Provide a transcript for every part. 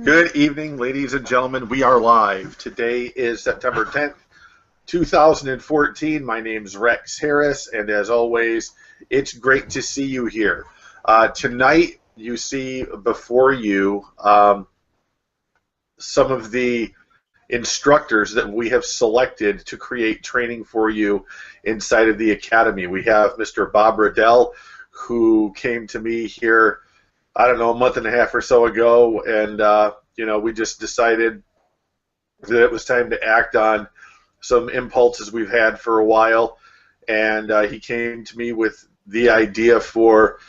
Good evening, ladies and gentlemen. We are live. Today is September 10th, 2014. My name's Rex Harris, and as always, it's great to see you here. Tonight, you see before you some of the instructors that we have selected to create training for you inside of the Academy. We have Mr. Bob Riddell, who came to me here, I don't know, a month and a half or so ago, and we just decided that it was time to act on some impulses we've had for a while, and he came to me with the idea for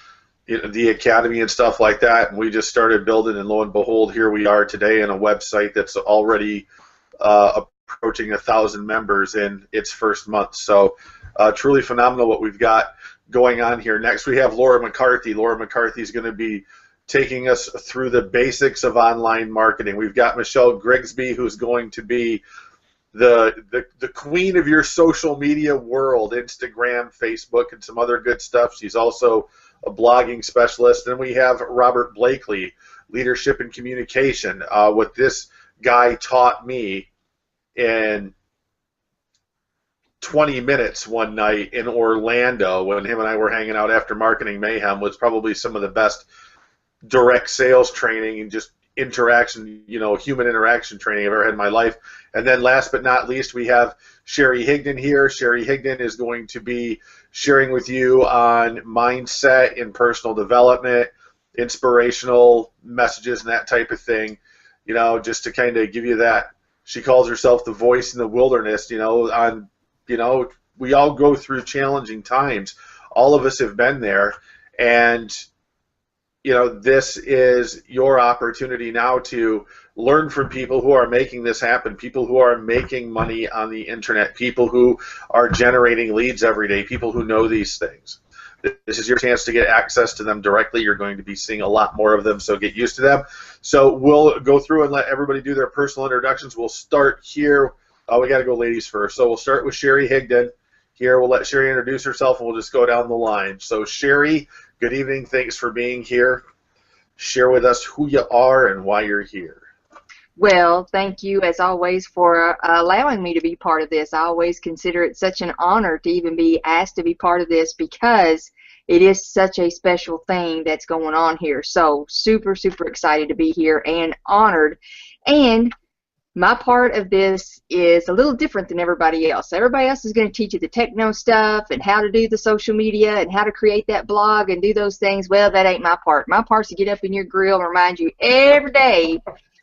the Academy and stuff like that, and we just started building, and lo and behold, here we are today in a website that's already approaching 1,000 members in its first month. So truly phenomenal what we've got going on here. Next we have Laura McCarti. Laura McCarti is going to be taking us through the basics of online marketing. We've got Michelle Grigsby, who's going to be the queen of your social media world, Instagram, Facebook, and some other good stuff. She's also a blogging specialist. Then we have Robert Blakely, leadership and communication. What this guy taught me in 20 minutes one night in Orlando when him and I were hanging out after Marketing Mayhem was probably some of the best direct sales training and just interaction, human interaction training I've ever had in my life. And then last but not least, we have Sherry Higdon here. Sherry Higdon is going to be sharing with you on mindset and personal development, inspirational messages and that type of thing, just to kind of give you that. She calls herself the voice in the wilderness, we all go through challenging times. All of us have been there, and this is your opportunity now to learn from people who are making this happen, people who are making money on the internet, people who are generating leads every day, people who know these things. This is your chance to get access to them directly. You're going to be seeing a lot more of them, so get used to them. So we'll go through and let everybody do their personal introductions. We'll start here. We got to go ladies first. So we'll start with Sherry Higdon. Here, we'll let Sherry introduce herself, and we'll just go down the line. So Sherry, good evening. Thanks for being here. Share with us who you are and why you're here. Well, thank you, as always, for allowing me to be part of this. I always consider it such an honor to even be asked to be part of this because it is such a special thing that's going on here. So super, super excited to be here and honored. And my part of this is a little different than everybody else. Everybody else is going to teach you the techno stuff and how to do the social media and how to create that blog and do those things. Well, that ain't my part. My part's to get up in your grill and remind you every day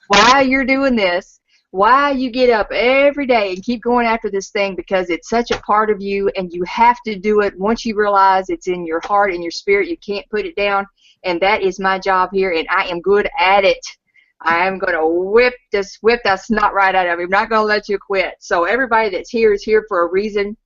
why you're doing this, why you get up every day and keep going after this thing, because it's such a part of you and you have to do it once you realize it's in your heart and your spirit. You can't put it down, and that is my job here, and I am good at it. I am going to whip that snot right out of you. I'm not going to let you quit. So everybody that's here is here for a reason.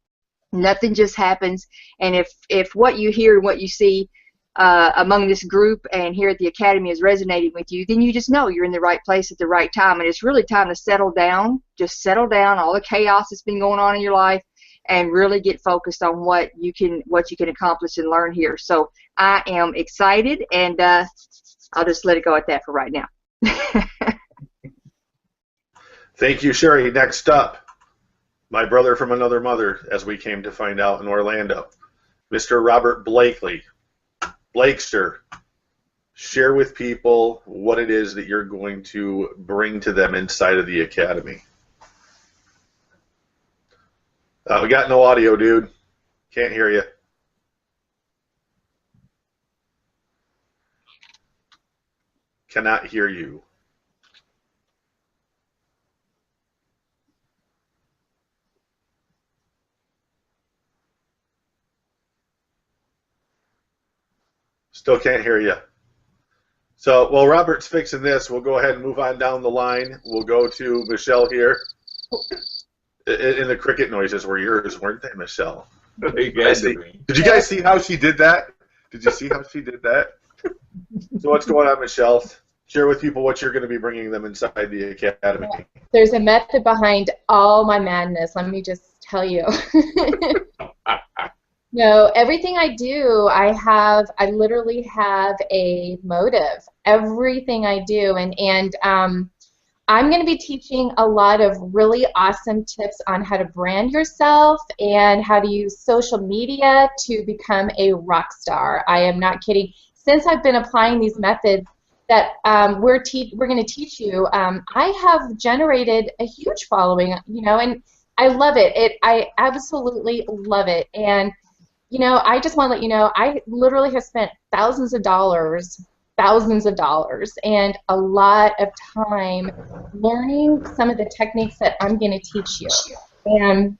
Nothing just happens. And if what you hear and what you see among this group and here at the Academy is resonating with you, then you just know you're in the right place at the right time. And it's really time to settle down. Just settle down, all the chaos that's been going on in your life, and really get focused on what you can accomplish and learn here. So I am excited, and I'll just let it go at that for right now. Thank you, Sherry. Next up, my brother from another mother, as we came to find out in Orlando, Mr. Robert Blakely. Blakester, share with people what it is that you're going to bring to them inside of the Academy. We got no audio, dude. Can't hear you. Cannot hear you. Still can't hear you. So while Robert's fixing this, we'll go ahead and move on down the line. We'll go to Michelle here. And the cricket noises were yours, weren't they, Michelle? Did you guys see how she did that? Did you see how she did that? So what's going on, Michelle? Share with people what you're going to be bringing them inside the Academy. There's a method behind all my madness, let me just tell you. No, everything I do, I literally have a motive. Everything I do, and I'm going to be teaching a lot of really awesome tips on how to brand yourself and how to use social media to become a rock star. I am not kidding. Since I've been applying these methods that we're going to teach you, I have generated a huge following, you know, and I love it. I absolutely love it. And you know, I just want to let you know, I literally have spent thousands of dollars, and a lot of time learning some of the techniques that I'm going to teach you. And,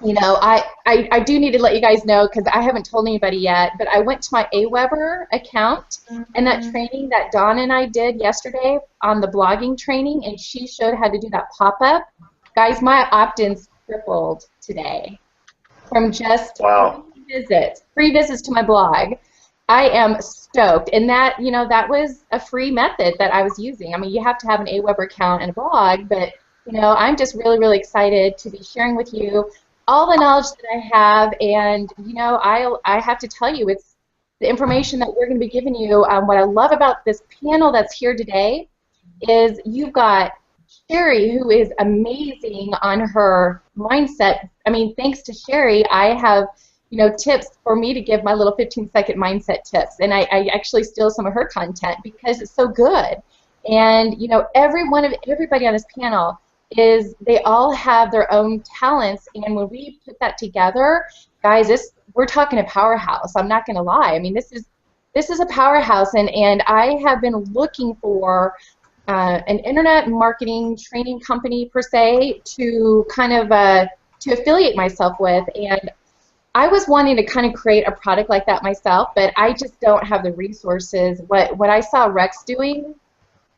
you know, I do need to let you guys know, because I haven't told anybody yet, but I went to my AWeber account, and that training that Dawn and I did yesterday on the blogging training, and she showed how to do that pop-up. Guys, my opt-ins tripled today from just Wow. free visits to my blog. I am stoked, and that, you know, that was a free method that I was using. I mean, you have to have an AWeber account and a blog, but you know, I'm just really, really excited to be sharing with you all the knowledge that I have, and you know, I have to tell you, it's the information that we're going to be giving you. What I love about this panel that's here today is you've got Sherry, who is amazing on her mindset. I mean, thanks to Sherry, I have, you know, tips for me to give my little 15-second mindset tips, and I actually steal some of her content because it's so good. And you know, everybody on this panel they all have their own talents, and when we put that together, guys, we're talking a powerhouse. I'm not going to lie. I mean, this is a powerhouse, and I have been looking for an internet marketing training company per se to kind of to affiliate myself with, and I was wanting to kind of create a product like that myself, but I just don't have the resources. What I saw Rex doing,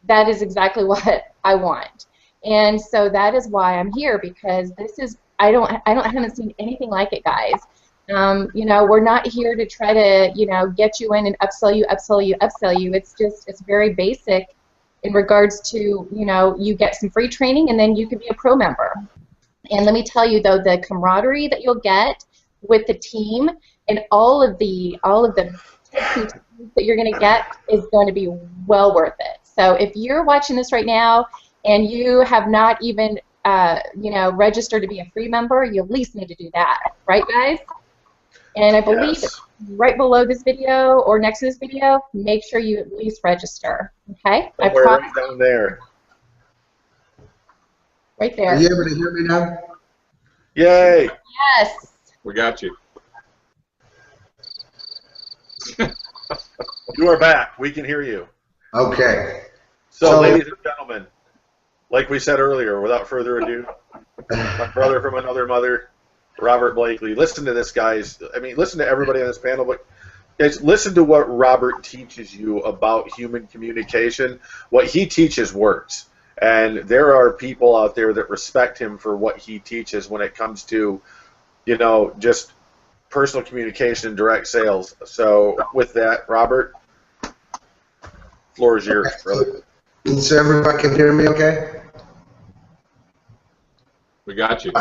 that is exactly what I want, and so that is why I'm here, because this is I haven't seen anything like it, guys. You know, we're not here to try to, you know, get you in and upsell you. It's very basic in regards to, you know, you get some free training and then you can be a pro member. And let me tell you though, the camaraderie that you'll get with the team and all of the tips and tools that you're going to get is going to be well worth it. So if you're watching this right now and you have not even you know, registered to be a free member, you at least need to do that, right, guys? And I believe right below this video or next to this video, make sure you at least register. Okay? Somewhere right down there. Right there. Are you able to hear me now? Yay! Yes. We got you. You are back. We can hear you. Okay. So, ladies and gentlemen, like we said earlier, without further ado, my brother from another mother, Robert Blakely. Listen to this, guys. I mean, listen to everybody on this panel, but guys, listen to what Robert teaches you about human communication. What he teaches works, and there are people out there that respect him for what he teaches when it comes to, you know, just personal communication and direct sales. So, with that, Robert, floor is yours, brother. So everybody can hear me okay? We got you.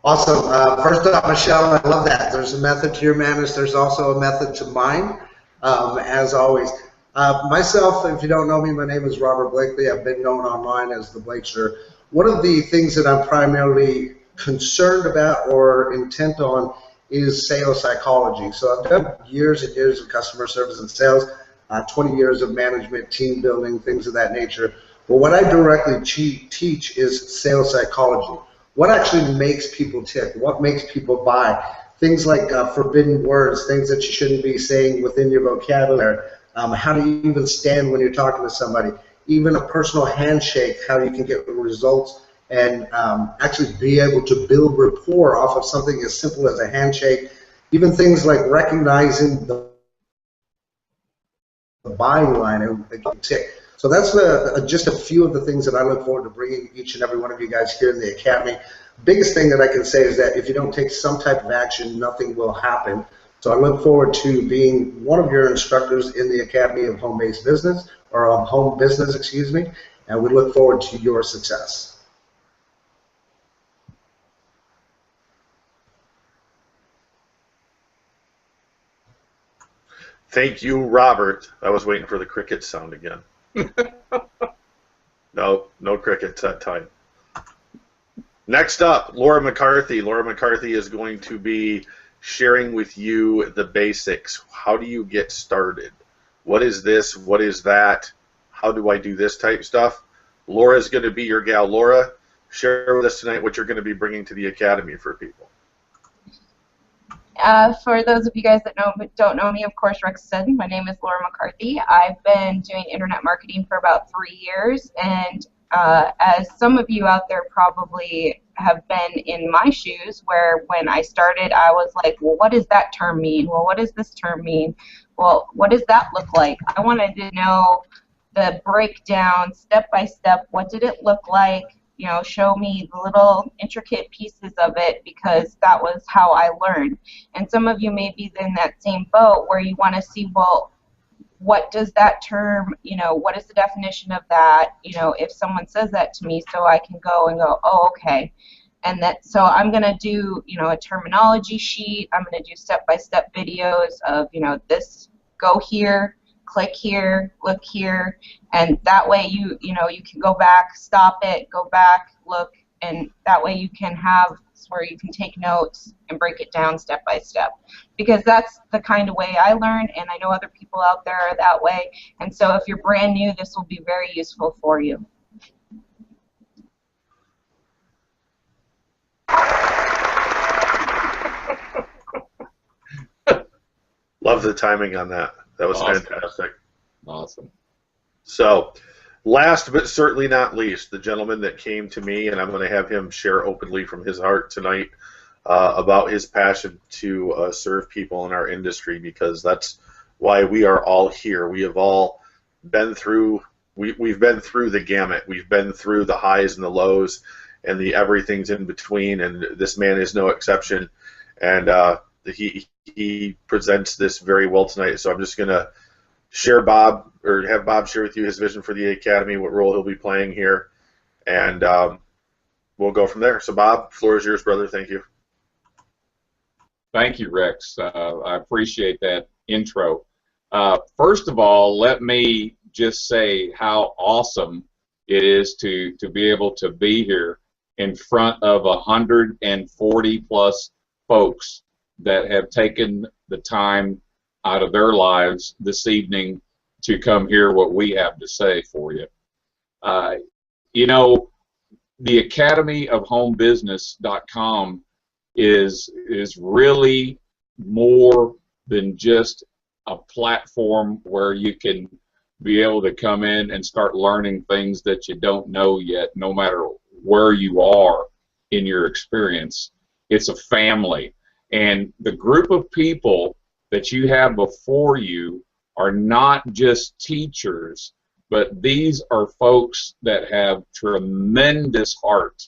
Awesome. First off, Michelle, I love that. There's a method to your madness. There's also a method to mine, as always. Myself, if you don't know me, my name is Robert Blakely. I've been known online as the Blakester. One of the things that I'm primarily concerned about or intent on is sales psychology. So I've done years and years of customer service and sales, 20 years of management, team building, things of that nature. But what I directly teach is sales psychology. What actually makes people tick? What makes people buy? Things like forbidden words, things that you shouldn't be saying within your vocabulary. How do you even stand when you're talking to somebody? Even a personal handshake, how you can get results and actually be able to build rapport off of something as simple as a handshake. Even things like recognizing the buying line and tick. So that's just a few of the things that I look forward to bringing each and every one of you guys here in the Academy. Biggest thing that I can say is that if you don't take some type of action, nothing will happen. So I look forward to being one of your instructors in the Academy of Home-Based Business, or of Home Business, excuse me, and we look forward to your success. Thank you, Robert. I was waiting for the cricket sound again. No crickets that time. Next up, Laura McCarti. Laura McCarti is going to be sharing with you the basics. How do you get started? What is this? What is that? How do I do this type stuff? Laura is going to be your gal. Laura, share with us tonight what you're going to be bringing to the Academy for people. For those of you guys that don't know me, of course, Rex said, my name is Laura McCarti. I've been doing internet marketing for about 3 years, and as some of you out there probably have been in my shoes, where when I started, I was like, well, what does that term mean? Well, what does this term mean? Well, what does that look like? I wanted to know the breakdown, step by step. What did it look like? You know, show me the little intricate pieces of it, because that was how I learned. And some of you may be in that same boat where you want to see, well, what does that term, you know, what is the definition of that, you know, if someone says that to me, so I can go and go, oh, okay. And that, so I'm going to do, you know, a terminology sheet. I'm going to do step-by-step videos of, you know, this, go here, click here, look here, and that way you can go back, stop it, go back, look, and that way you can have where you can take notes and break it down step by step, because that's the kind of way I learned, and I know other people out there are that way. And so if you're brand new, this will be very useful for you. Love the timing on that. That was awesome. Fantastic. Awesome. So, last but certainly not least, the gentleman that came to me, and I'm going to have him share openly from his heart tonight about his passion to serve people in our industry, because that's why we are all here. We have all been through, we've been through the gamut. We've been through the highs and the lows and the everything's in between, and this man is no exception. And he presents this very well tonight. So I'm just going to share Bob, or have Bob share with you his vision for the Academy, what role he'll be playing here, and we'll go from there. So Bob, floor is yours, brother. Thank you. Thank you, Rex. I appreciate that intro. First of all, let me just say how awesome it is to be able to be here in front of 140 plus folks that have taken the time out of their lives this evening to come hear what we have to say for you. You know, the Academy of Homebusiness.com is really more than just a platform where you can be able to come in and start learning things that you don't know yet, no matter where you are in your experience. It's a family. And the group of people that you have before you are not just teachers, but these are folks that have tremendous heart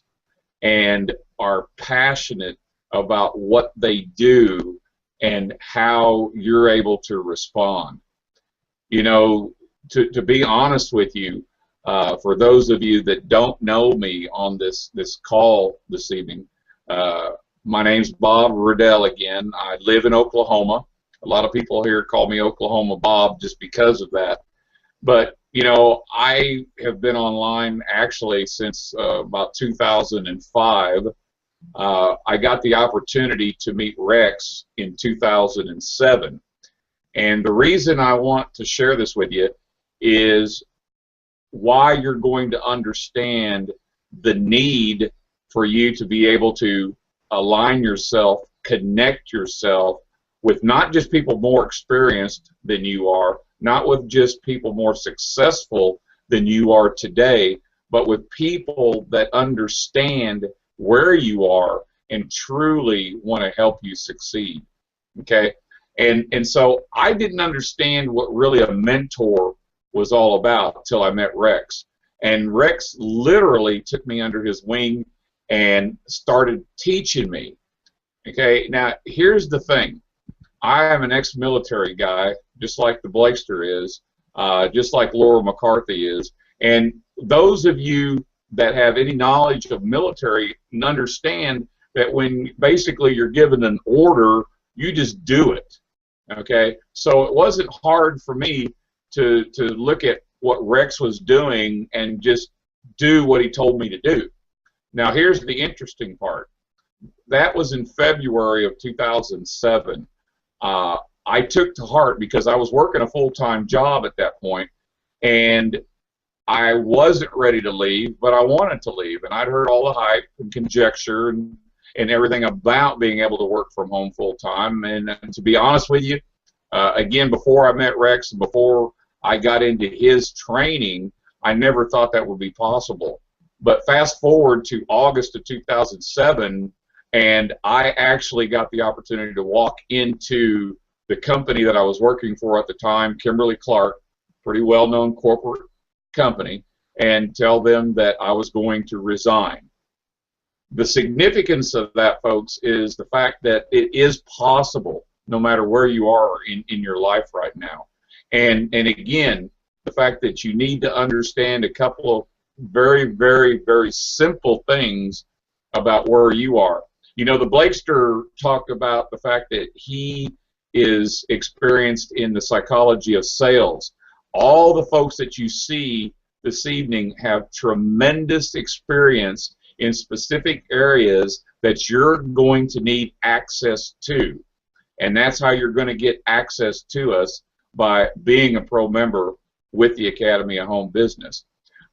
and are passionate about what they do and how you're able to respond. You know, to be honest with you, for those of you that don't know me on this call this evening, my name's Bob Riddell again. I live in Oklahoma. A lot of people here call me Oklahoma Bob just because of that. But, you know, I have been online actually since about 2005. I got the opportunity to meet Rex in 2007. And the reason I want to share this with you is why you're going to understand the need for you to be able to align yourself, connect yourself with not just people more experienced than you are, not with just people more successful than you are today, but with people that understand where you are and truly want to help you succeed. Okay? And so I didn't understand what really a mentor was all about until I met Rex. And Rex literally took me under his wing and started teaching me. Okay, now here's the thing. I am an ex-military guy, just like the Blakester is, just like Laura McCarti is, and those of you that have any knowledge of military understand that when basically you're given an order, you just do it. Okay, so it wasn't hard for me to look at what Rex was doing and just do what he told me to do. Now here's the interesting part. That was in February of 2007. I took to heart because I was working a full-time job at that point, and I wasn't ready to leave, but I wanted to leave, and I'd heard all the hype and conjecture and everything about being able to work from home full-time. And to be honest with you, again, before I met Rex and before I got into his training, I never thought that would be possible. But fast forward to August of 2007, and I actually got the opportunity to walk into the company that I was working for at the time, Kimberly-Clark, pretty well-known corporate company, and tell them that I was going to resign. The significance of that, folks, is the fact that it is possible no matter where you are in your life right now. And again, the fact that you need to understand a couple of very, very, very simple things about where you are. You know, the Blakester talked about the fact that he is experienced in the psychology of sales. All the folks that you see this evening have tremendous experience in specific areas that you're going to need access to. And that's how you're going to get access to us, by being a pro member with the Academy of Home Business.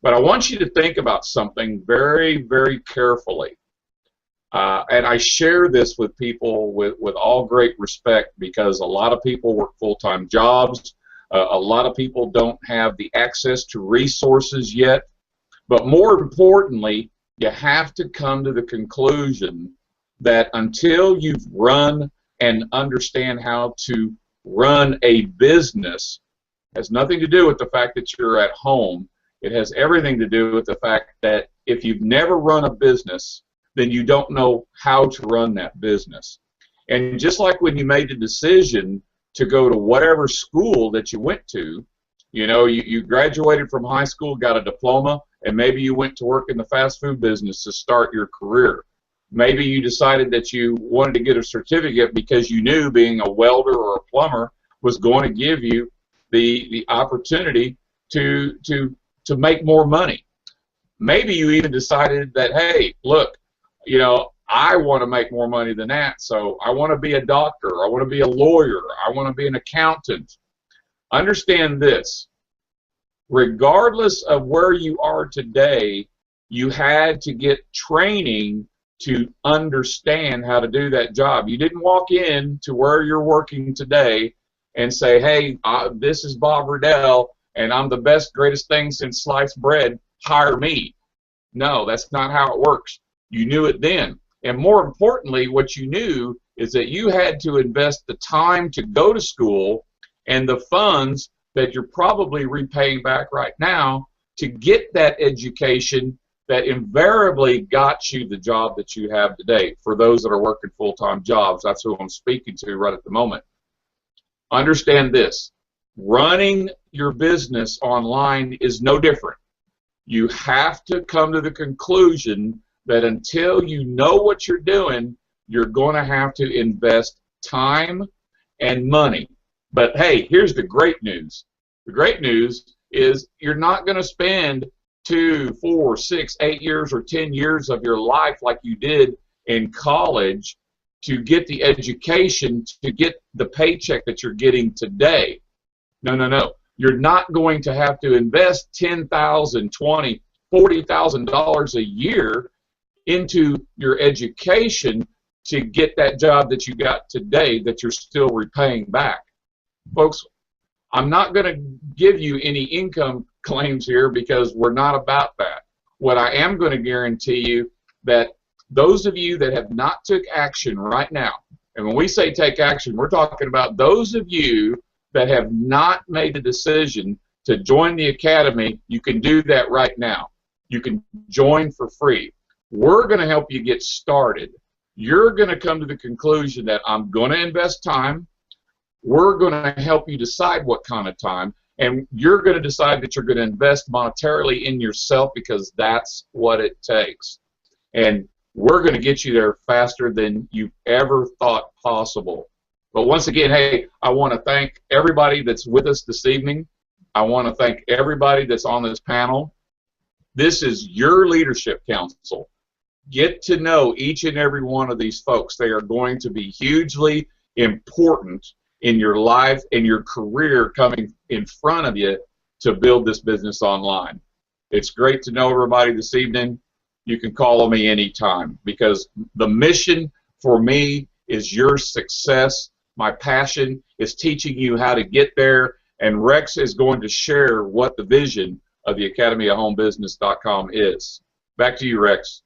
But I want you to think about something very, very carefully. And I share this with people with all great respect, because a lot of people work full-time jobs. A lot of people don't have the access to resources yet. But more importantly, you have to come to the conclusion that until you've run and understand how to run a business, it has nothing to do with the fact that you're at home. It has everything to do with the fact that if you've never run a business, then you don't know how to run that business. And just like when you made the decision to go to whatever school that you went to, you know, you graduated from high school, got a diploma, and maybe you went to work in the fast food business to start your career. Maybe you decided that you wanted to get a certificate because you knew being a welder or a plumber was going to give you the opportunity to make more money. Maybe you even decided that, hey, look, you know, I want to make more money than that, so I want to be a doctor, I want to be a lawyer, I want to be an accountant. Understand this. Regardless of where you are today, you had to get training to understand how to do that job. You didn't walk in to where you're working today and say, hey, this is Bob Riddell, and I'm the best, greatest thing since sliced bread, hire me. No, that's not how it works. You knew it then. And more importantly, what you knew is that you had to invest the time to go to school and the funds that you're probably repaying back right now to get that education that invariably got you the job that you have today. For those that are working full-time jobs, that's who I'm speaking to right at the moment. Understand this. Running your business online is no different. You have to come to the conclusion that until you know what you're doing, you're going to have to invest time and money. But hey, here's the great news. The great news is you're not going to spend 2, 4, 6, 8 years or 10 years of your life like you did in college to get the education, to get the paycheck that you're getting today. No, no, no. You're not going to have to invest $10,000, $20,000, $40,000 a year into your education to get that job that you got today that you're still repaying back. Folks, I'm not going to give you any income claims here because we're not about that. What I am going to guarantee you that those of you that have not took action right now, and when we say take action, we're talking about those of you that have not made the decision to join the Academy, you can do that right now. You can join for free. We're going to help you get started. You're going to come to the conclusion that I'm going to invest time. We're going to help you decide what kind of time, and you're going to decide that you're going to invest monetarily in yourself because that's what it takes. And we're going to get you there faster than you ever thought possible. But once again, hey, I want to thank everybody that's with us this evening. I want to thank everybody that's on this panel. This is your leadership council. Get to know each and every one of these folks. They are going to be hugely important in your life and your career coming in front of you to build this business online. It's great to know everybody this evening. You can call on me anytime, because the mission for me is your success. My passion is teaching you how to get there, and Rex is going to share what the vision of the academyofhomebusiness.com is. Back to you, Rex.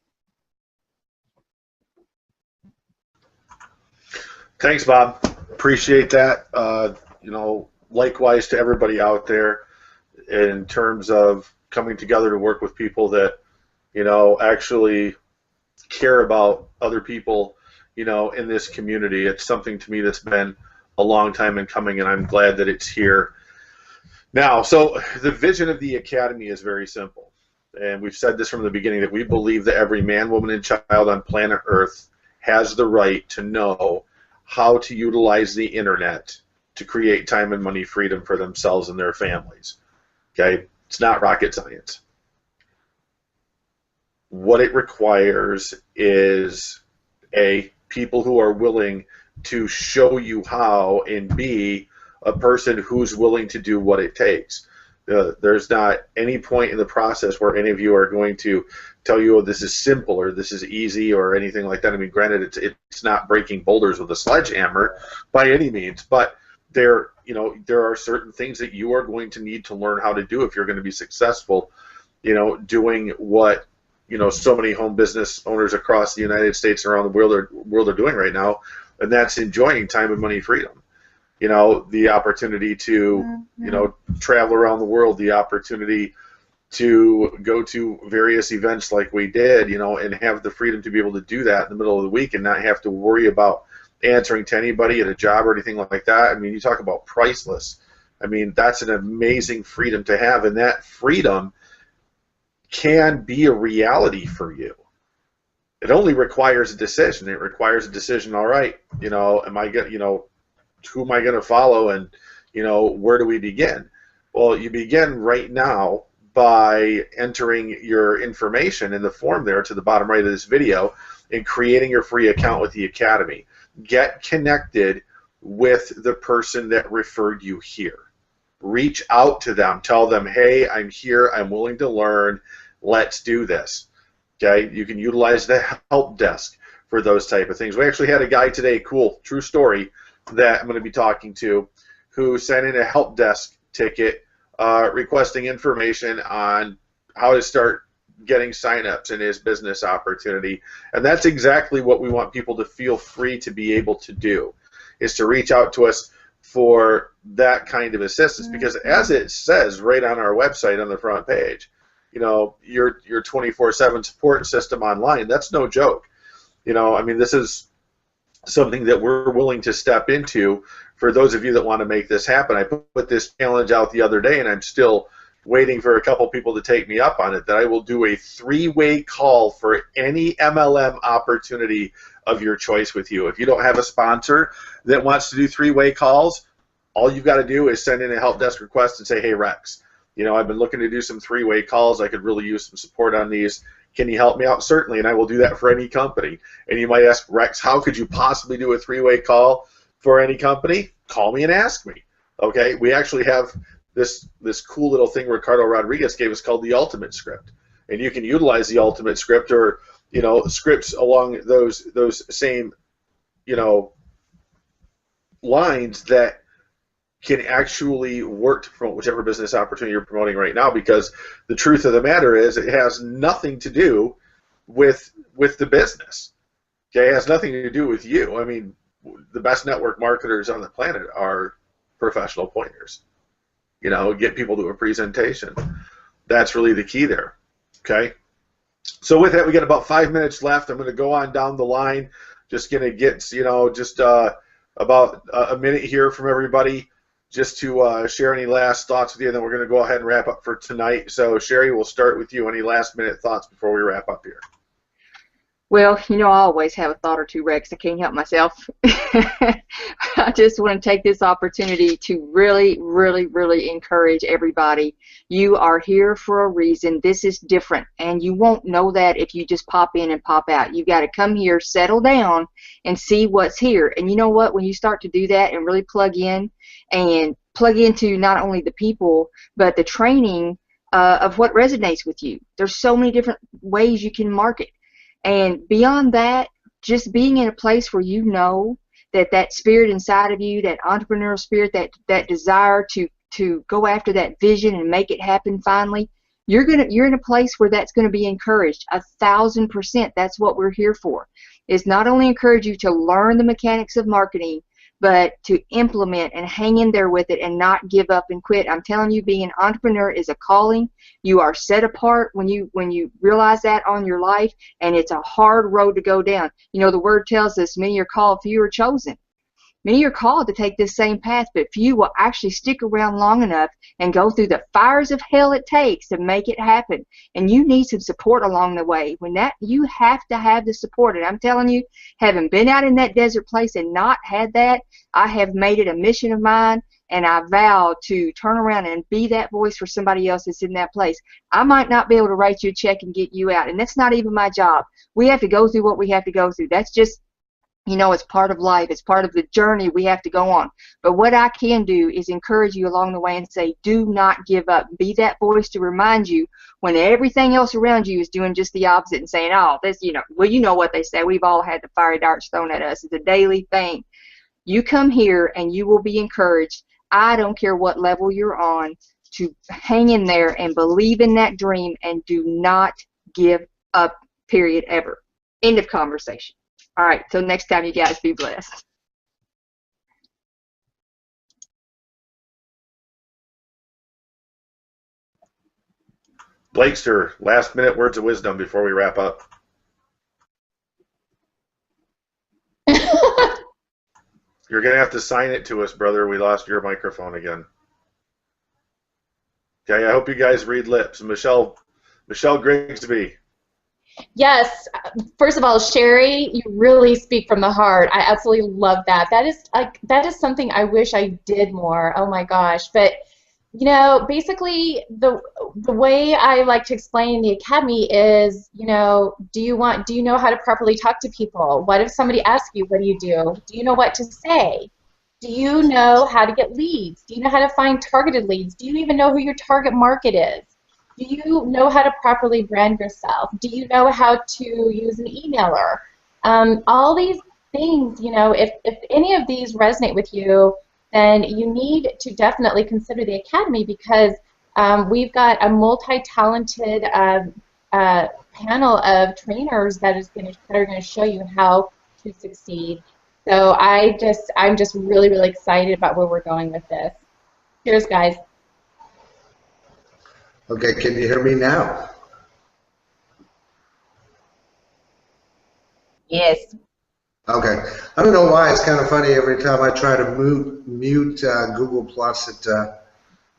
Thanks, Bob. Appreciate that. You know, likewise to everybody out there, in terms of coming together to work with people that, you know, actually care about other people, you know, in this community. It's something to me that's been a long time in coming, and I'm glad that it's here now. So the vision of the Academy is very simple, and we've said this from the beginning, that we believe that every man, woman, and child on planet Earth has the right to know how to utilize the internet to create time and money freedom for themselves and their families. Okay? It's not rocket science. What it requires is people who are willing to show you how, and B, a person who's willing to do what it takes. There's not any point in the process where any of you are going to tell you, oh, this is simple or this is easy or anything like that. I mean, granted, it's not breaking boulders with a sledgehammer by any means, but there are certain things that you are going to need to learn how to do if you're going to be successful, you know, doing what, you know, so many home business owners across the United States and around the world are doing right now, and that's enjoying time and money freedom. You know, the opportunity to, you know, travel around the world, the opportunity to go to various events like we did, you know, and have the freedom to be able to do that in the middle of the week and not have to worry about answering to anybody at a job or anything like that. I mean, you talk about priceless. I mean, that's an amazing freedom to have, and that freedom can be a reality for you. It only requires a decision. It requires a decision, all right, you know, who am I going to follow, and, you know, where do we begin? Well, you begin right now by entering your information in the form there to the bottom right of this video and creating your free account with the Academy. Get connected with the person that referred you here. Reach out to them. Tell them, hey, I'm here. I'm willing to learn. Let's do this. Okay? You can utilize the help desk for those type of things. We actually had a guy today, cool, true story, that I'm going to be talking to, who sent in a help desk ticket requesting information on how to start getting signups in his business opportunity. And that's exactly what we want people to feel free to be able to do, is to reach out to us for that kind of assistance. Because as it says right on our website on the front page, you know, your 24/7 support system online, that's no joke. You know, I mean, this is something that we're willing to step into for those of you that want to make this happen. I put this challenge out the other day, and I'm still waiting for a couple people to take me up on it, that I will do a 3-way call for any MLM opportunity of your choice with you. If you don't have a sponsor that wants to do 3-way calls, all you've got to do is send in a help desk request and say, hey, Rex, you know, I've been looking to do some 3-way calls. I could really use some support on these. Can you help me out? Certainly, and I will do that for any company. And you might ask, Rex, how could you possibly do a 3-way call for any company? Call me and ask me. Okay, we actually have this cool little thing Ricardo Rodriguez gave us called the Ultimate Script, and you can utilize the Ultimate Script, or, you know, scripts along those same, you know, lines that can actually work to promote whichever business opportunity you're promoting right now. Because the truth of the matter is, it has nothing to do with the business. Okay, it has nothing to do with you. I mean, the best network marketers on the planet are professional pointers. You know, get people to a presentation. That's really the key there. Okay. So with that, we got about 5 minutes left. I'm going to go on down the line. Just going to get, you know, just about a minute here from everybody, just to share any last thoughts with you, and then we're going to go ahead and wrap up for tonight. So, Sherry, we'll start with you. Any last-minute thoughts before we wrap up here? Well, you know, I always have a thought or two, Rex. I can't help myself. I just want to take this opportunity to really, really, really encourage everybody. You are here for a reason. This is different, and you won't know that if you just pop in and pop out. You got to come here, settle down, and see what's here. And you know what? When you start to do that and really plug in and plug into not only the people, but the training of what resonates with you. There's so many different ways you can market. And beyond that, just being in a place where you know that that spirit inside of you, that entrepreneurial spirit, that desire to go after that vision and make it happen finally, you're in a place where that's gonna be encouraged 1,000%. That's what we're here for. Is not only encourage you to learn the mechanics of marketing, but to implement and hang in there with it and not give up and quit. I'm telling you, being an entrepreneur is a calling. You are set apart when you realize that on your life, and it's a hard road to go down. You know, the word tells us many are called, few are chosen. Many are called to take this same path, but few will actually stick around long enough and go through the fires of hell it takes to make it happen. And you need some support along the way. When that, you have to have the support. And I'm telling you, having been out in that desert place and not had that, I have made it a mission of mine, and I vow to turn around and be that voice for somebody else that's in that place. I might not be able to write you a check and get you out, and that's not even my job. We have to go through what we have to go through. That's just, you know, it's part of life. It's part of the journey we have to go on. But what I can do is encourage you along the way and say, do not give up. Be that voice to remind you when everything else around you is doing just the opposite and saying, oh, this, you know, well, you know what they say. We've all had the fiery darts thrown at us. It's a daily thing. You come here and you will be encouraged. I don't care what level you're on, to hang in there and believe in that dream and do not give up, period, ever. End of conversation. All right, till next time, you guys be blessed. Blakester, last minute words of wisdom before we wrap up. You're going to have to sign it to us, brother. We lost your microphone again. Okay, I hope you guys read lips. Michelle Grigsby. Yes. First of all, Sherry, you really speak from the heart. I absolutely love that. That is something I wish I did more. Oh my gosh. But you know, basically the way I like to explain the academy is, you know, do you know how to properly talk to people? What if somebody asks you, what do you do? Do you know what to say? Do you know how to get leads? Do you know how to find targeted leads? Do you even know who your target market is? Do you know how to properly brand yourself? Do you know how to use an emailer? All these things, you know, if any of these resonate with you, then you need to definitely consider the academy, because we've got a multi-talented panel of trainers that are going to show you how to succeed. So I'm just really, really excited about where we're going with this. Cheers, guys. Okay, can you hear me now? Yes. Okay. I don't know why, it's kind of funny. Every time I try to mute Google Plus, it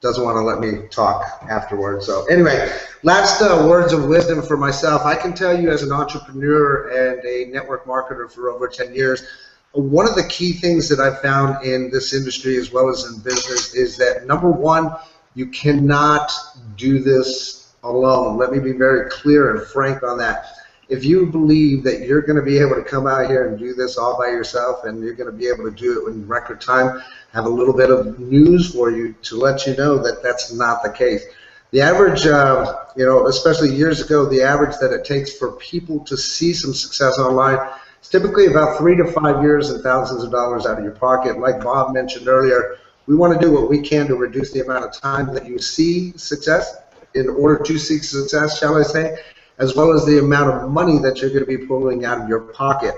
doesn't want to let me talk afterwards. So anyway, last words of wisdom for myself. I can tell you, as an entrepreneur and a network marketer for over 10 years, one of the key things that I've found in this industry as well as in business is that, number one, you cannot do this alone. Let me be very clear and frank on that. If you believe that you're going to be able to come out here and do this all by yourself, and you're going to be able to do it in record time, have a little bit of news for you to let you know that that's not the case. The average, you know, especially years ago, the average that it takes for people to see some success online is typically about 3 to 5 years and thousands of dollars out of your pocket. Like Bob mentioned earlier, we want to do what we can to reduce the amount of time that you see success in order to seek success, shall I say, as well as the amount of money that you're going to be pulling out of your pocket.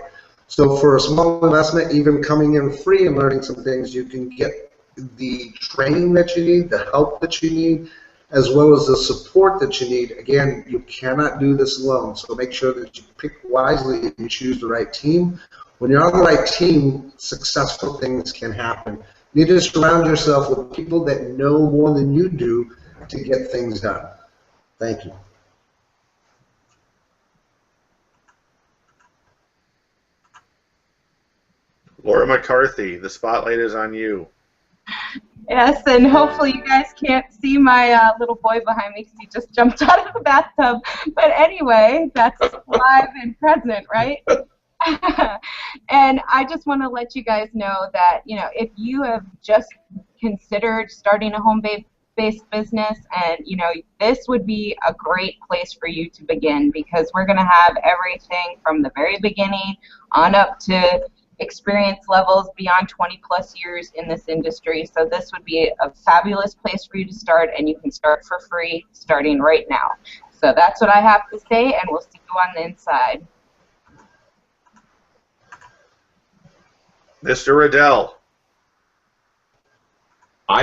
So for a small investment, even coming in free and learning some things, you can get the training that you need, the help that you need, as well as the support that you need. Again, you cannot do this alone, so make sure that you pick wisely and choose the right team. When you're on the right team, successful things can happen. You need to surround yourself with people that know more than you do to get things done. Thank you. Laura McCarthy, the spotlight is on you. Yes, and hopefully you guys can't see my little boy behind me because he just jumped out of the bathtub. But anyway, that's live and present, right? And I just want to let you guys know that, you know, if you have just considered starting a home-based business, and, you know, this would be a great place for you to begin, because we're going to have everything from the very beginning on up to experience levels beyond 20 plus years in this industry. So this would be a fabulous place for you to start, and you can start for free starting right now. So that's what I have to say, and we'll see you on the inside. Mr. Riddell. I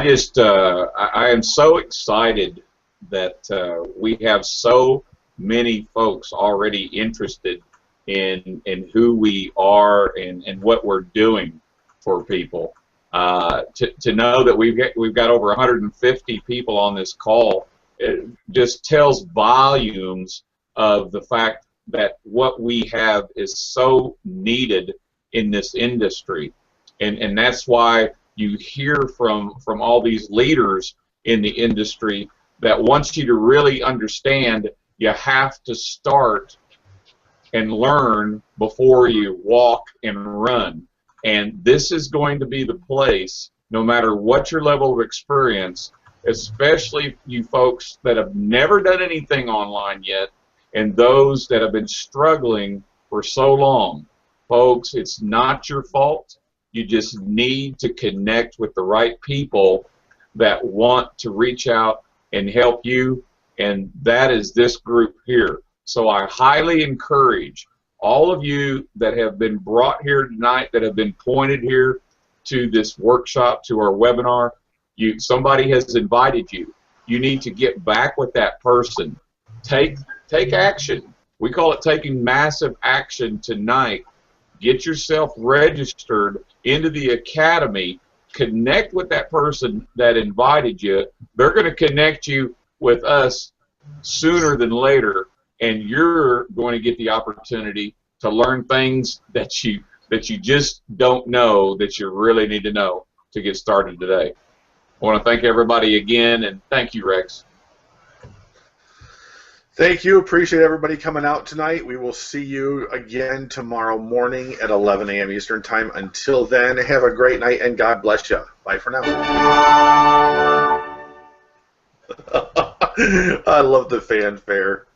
am so excited that we have so many folks already interested in who we are and what we're doing for people. To know that we've got over 150 people on this call, it just tells volumes of the fact that what we have is so needed in this industry, and that's why you hear from all these leaders in the industry that wants you to really understand you have to start and learn before you walk and run. And this is going to be the place, no matter what your level of experience, especially you folks that have never done anything online yet, and those that have been struggling for so long. Folks, it's not your fault. You just need to connect with the right people that want to reach out and help you, and that is this group here. So I highly encourage all of you that have been brought here tonight, that have been pointed here to this workshop, to our webinar. Somebody has invited you. You need to get back with that person. Take action. We call it taking massive action tonight. Get yourself registered into the academy. Connect with that person that invited you. They're going to connect you with us sooner than later, and you're going to get the opportunity to learn things that you just don't know that you really need to know to get started today. I want to thank everybody again, and thank you, Rex. Thank you. Appreciate everybody coming out tonight. We will see you again tomorrow morning at 11 a.m. Eastern Time. Until then, have a great night, and God bless you. Bye for now. I love the fanfare.